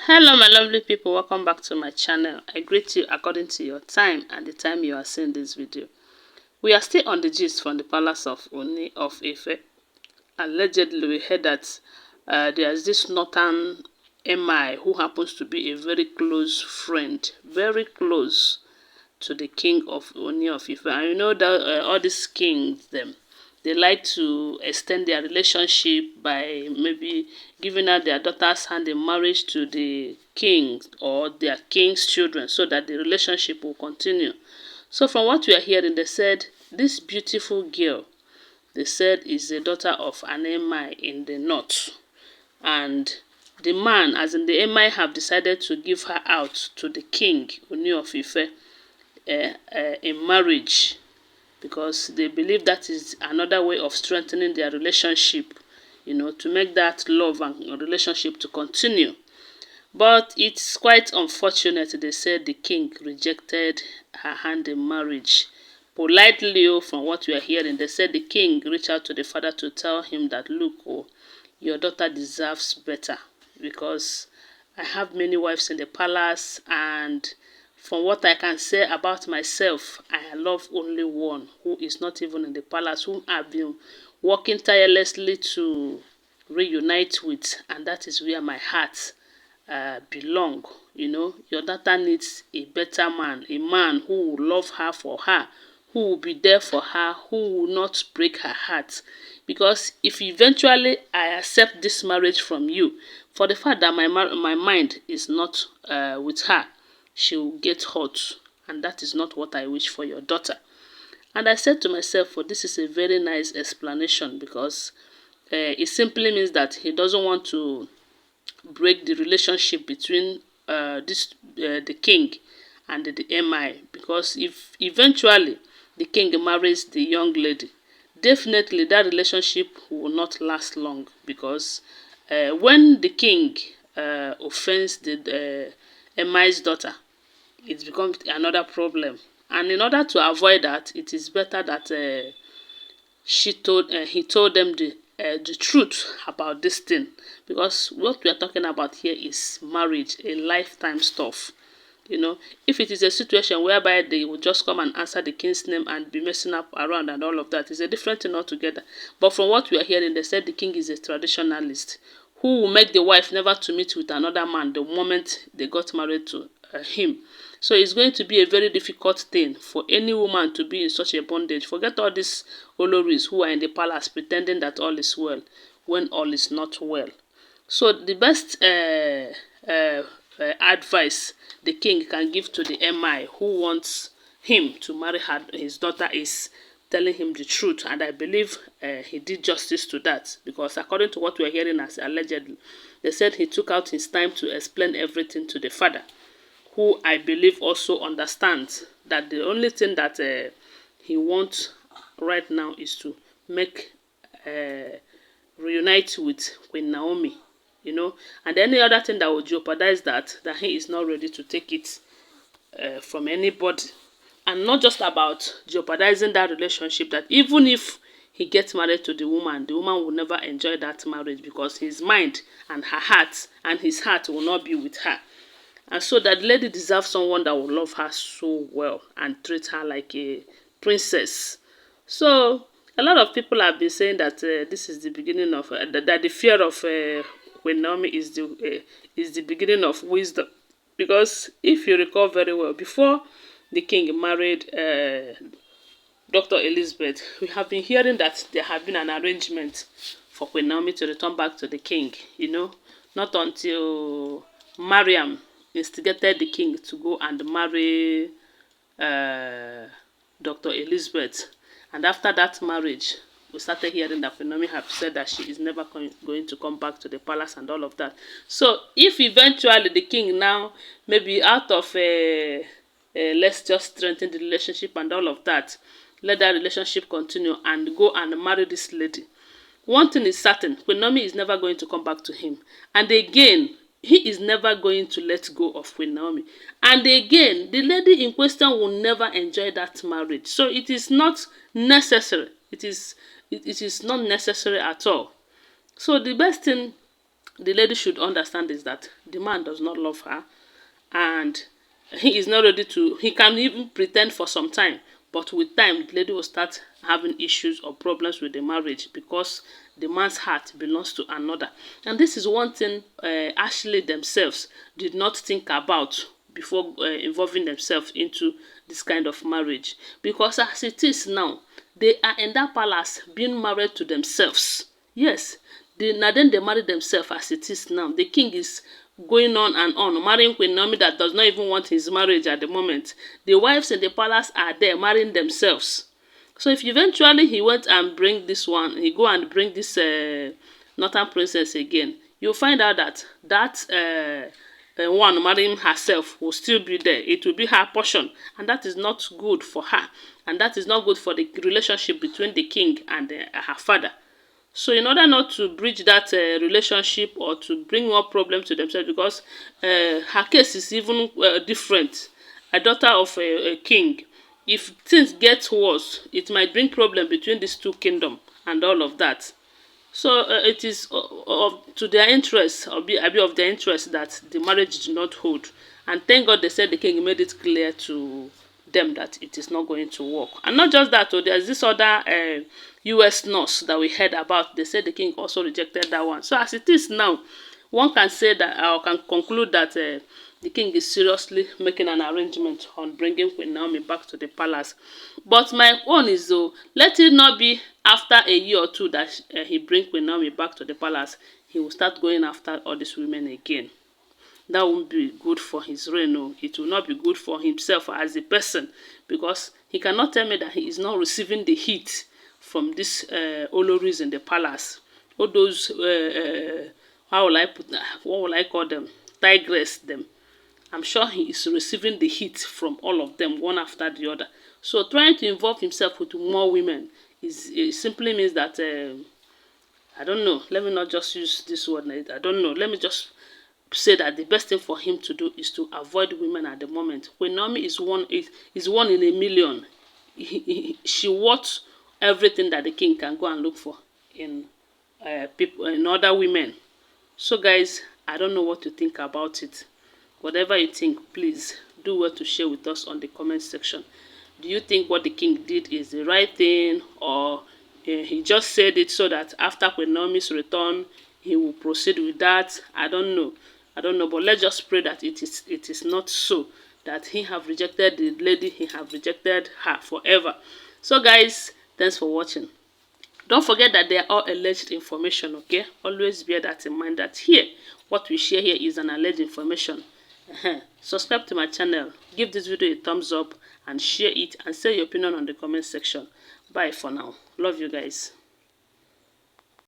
Hello my lovely people, welcome back to my channel. I greet you according to your time and the time you are seeing this video. We are still on the gist from the palace of Ooni of Ife. Allegedly we heard that there's this northern Emir who happens to be a very close friend, very close to the king of Ooni of Ife. And you know that all these kings, they like to extend their relationship by maybe giving out their daughter's hand in marriage to the king or their king's children so that the relationship will continue. So from what we are hearing, they said this beautiful girl, they said, is the daughter of an Emir in the north. And the man, as in the Emir, have decided to give her out to the king, Ooni of Ife, in marriage, because they believe that is another way of strengthening their relationship, to make that love and relationship to continue. But it's quite unfortunate. They said the king rejected her hand in marriage. Politely, from what we are hearing, they said the king reached out to the father to tell him that, look, your daughter deserves better, because I have many wives in the palace, and from what I can say about myself, I love only one who is not even in the palace, whom I've been working tirelessly to reunite with, and that is where my heart belong. Your daughter needs a better man, a man who will love her for her, who will be there for her, who will not break her heart. Because if eventually I accept this marriage from you, for the fact that my mind is not with her, she will get hurt, and that is not what I wish for your daughter. And I said to myself, well, this is a very nice explanation, because it simply means that he doesn't want to break the relationship between the king and the Emir, because if eventually the king marries the young lady, definitely that relationship will not last long, because when the king offends the Emir's daughter, it becomes another problem. And in order to avoid that, it is better that he told them the truth about this thing, because what we are talking about here is marriage, a lifetime stuff. If it is a situation whereby they will just come and answer the king's name and be messing up around and all of that, it's a different thing altogether. But from what we are hearing, they said the king is a traditionalist who will make the wife never to meet with another man the moment they got married to him. So it's going to be a very difficult thing for any woman to be in such a bondage. Forget all these Olories who are in the palace pretending that all is well when all is not well. So the best advice the king can give to the Emir who wants him to marry his daughter is telling him the truth. And I believe he did justice to that, because according to what we are hearing as allegedly, they said he took out his time to explain everything to the father, who I believe also understands that the only thing that he wants right now is to make reunite with Queen Naomi, and any other thing that would jeopardize that he is not ready to take it from anybody. And not just about jeopardizing that relationship, that even if he gets married to the woman will never enjoy that marriage, because his mind and her heart and his heart will not be with her. And so that lady deserves someone that will love her so well and treat her like a princess. So a lot of people have been saying that this is the beginning of that the fear of Queen Naomi is the beginning of wisdom. Because if you recall very well, before the king married Dr. Elizabeth, we have been hearing that there had been an arrangement for Queen Naomi to return back to the king. Not until Mariam instigated the king to go and marry Dr. Elizabeth. And after that marriage, we started hearing that Queen Naomi have said that she is never going to come back to the palace and all of that. So if eventually the king now, maybe out of let's just strengthen the relationship and all of that, let that relationship continue and go and marry this lady, one thing is certain, Queen Naomi is never going to come back to him. And again, he is never going to let go of Queen Naomi. And again, the lady in question will never enjoy that marriage. So it is not necessary. It is not necessary at all. So the best thing the lady should understand is that the man does not love her, and he is not ready to, he can even pretend for some time, but with time the lady will start having issues or problems with the marriage because the man's heart belongs to another. And this is one thing Ashley themselves did not think about before involving themselves into this kind of marriage, because as it is now, they are in that palace being married to themselves. Yes, now then they marry themselves as it is now. The king is going on, marrying Queen Naomi that does not even want his marriage at the moment. The wives in the palace are there marrying themselves. So if eventually he went and bring this one, he go and bring this northern princess again, you'll find out that one marrying herself will still be there. It will be her portion, and that is not good for her, and that is not good for the relationship between the king and her father. So in order not to breach that relationship or to bring more problems to themselves, because her case is even different, a daughter of a king, if things get worse, it might bring problem between these two kingdoms and all of that. So it is to their interest, or be of their interest, that the marriage did not hold. And thank God they said the king made it clear to them that it is not going to work. And not just that, there's this other US nurse that we heard about. They said the king also rejected that one. So as it is now, one can say that, or can conclude that the king is seriously making an arrangement on bringing Queen Naomi back to the palace. But my own is, though, let it not be after a year or two that he bring Queen Naomi back to the palace, he will start going after all these women again. That won't be good for his reign. No, it will not be good for himself as a person, because he cannot tell me that he is not receiving the heat from these Olories in the palace. All those how will I put, what will I call them, tigress them. I'm sure he is receiving the heat from all of them, one after the other. So trying to involve himself with more women is, it simply means that I don't know. Let me not just use this word. I don't know. Let me just say that the best thing for him to do is to avoid women at the moment. Queen Naomi is one in a million. She wants everything that the king can go and look for in people, in other women. So guys, I don't know what to think about it. Whatever you think, please do well to share with us on the comment section. Do you think what the king did is the right thing, or he just said it so that after Queen Naomi's return he will proceed with that? I don't know. But let's just pray that it is not so, that he have rejected the lady, he have rejected her forever. So guys, thanks for watching. Don't forget that they are all alleged information, okay? Always bear that in mind, that here, what we share here is an alleged information. Subscribe to my channel, give this video a thumbs up, and share it, and say your opinion on the comment section. Bye for now. Love you guys.